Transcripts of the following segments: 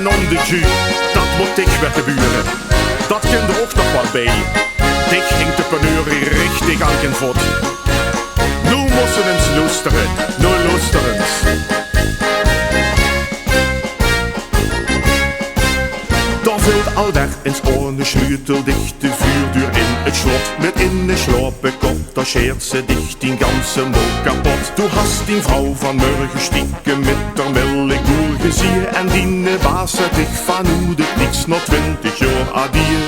en om de ju. Dat moet ik met de buren. Dat kind er ook nog wel bij. Dik ging de peneurie richtig aan geen vod. Nu moesten eens loesteren, nu loesteren eens. Dan vult alweer eens ohne sleutel dicht de vuurdeur in het slot. Met in de sloppenkop, dan scheert ze dicht die ganse mol kapot. Toen hast die vrouw van morgen stiekem met haar melkboer gezien. En die baas had ik van hoe dit niks nog 20 jaar adieu.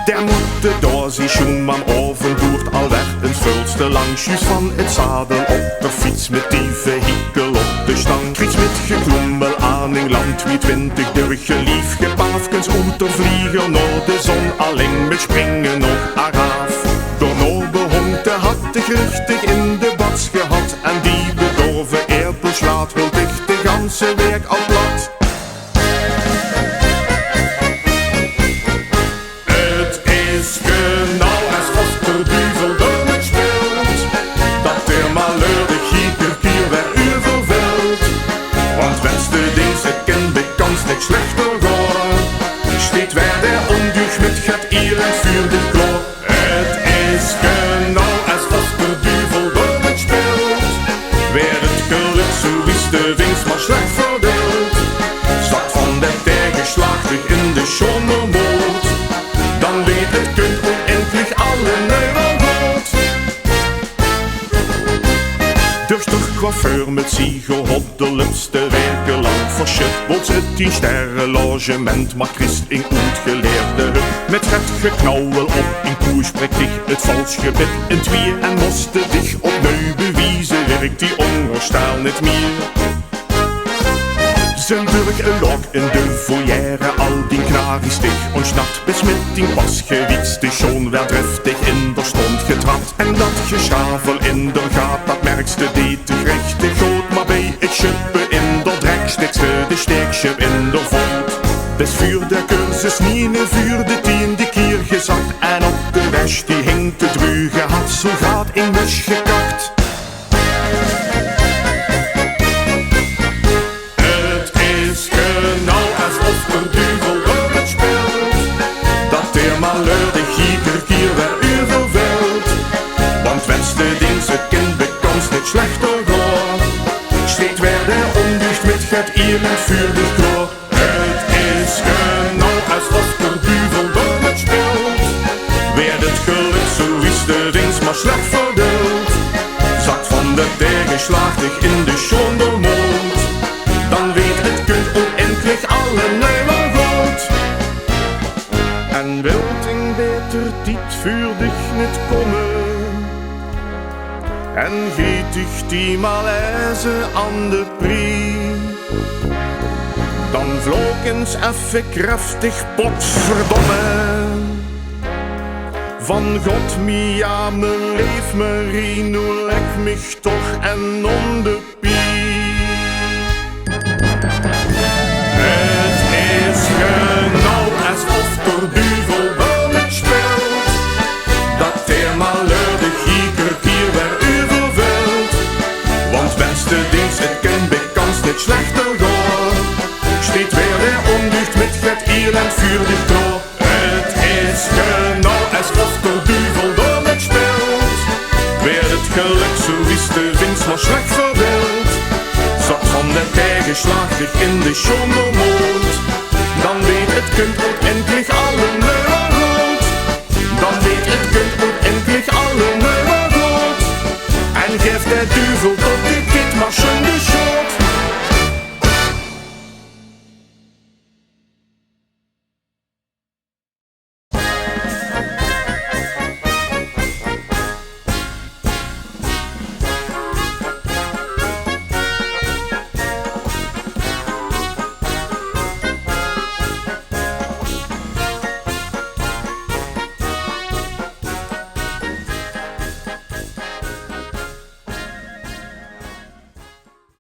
Der moet door zijn schoenman overboert alweer een vulste langsjes van het zadel op de fiets met die vehikel op de stang. Kriets met geklommel aan in land wie 20 durge lief gepaafkens uit de vlieger naar de zon alleen met springen nog araaf. Door no behongte had ik richtig in de bats gehad en die bedorven eerpelslaat wil dicht de ganse werk al plat. Slechter gaan, steekt weer de ondeugd met gaat hier en vuur de kloor. Het is genau alsof de duivel door het speelt. Weer het geluk, zo is de winst maar slecht verdeeld. Zat van de tegenslachtig in de schonermoord. Dan weet het kind onendlich alle Nederland goed. Dus de coiffeur met ziegelhop de lupste werken lang verschut. Wordt het 10 sterren logement, maar Christ in uitgeleerde hut. Met het geknauwel op in koers spreekt zich het vals gebed in tweeën. En moest zich opnieuw bewijzen, werkt die ongerstaal niet meer. Zijn burg een lok in de foyer, al die knaries stig ontsnapt. Bis met die pas gewietste schoon werd driftig in de stond getrapt. En dat geschavel in de gaat, dat merkste deed de rechte goot. Maar bij het schuppen in de drek stikste de steekschip in de voet. Des vuur de cursus niet vuur de 10e keer gezakt. En op de weg die hing te druge had zo gaat in mus gekakt. Slechter gaan, steekt weer de ondicht met gaat hier met vuur de kloor. Het is genau alsof de duivel door het speelt. Weer het geluk, zo is de winst maar slecht verdeeld. Zakt van de tegenslachtig in de schoondermond. Dan weet het kind onendlich alle Nederland goed. En wilt een beter dit vuurdig niet komen. En giet ich die malaise aan de prie. Dan vloog eens effe krachtig potverdomme. Van God, Mia, me leef Marie, nu lek mich toch en om de pie. Het is genau alsof de duivel wel het speelt. Dat der malheur de gieker hier weer de dienst, het kan bij kans niet slechter gaan. Steekt weer de ondeugd met het hier en vuur de kloor. Het is genau alsof de duivel door het speelt. Weer het geluk, zo is de winst maar slecht verdeeld. Zat van de tegenslachtig in de schonermond. Dan weet het kind ook endlich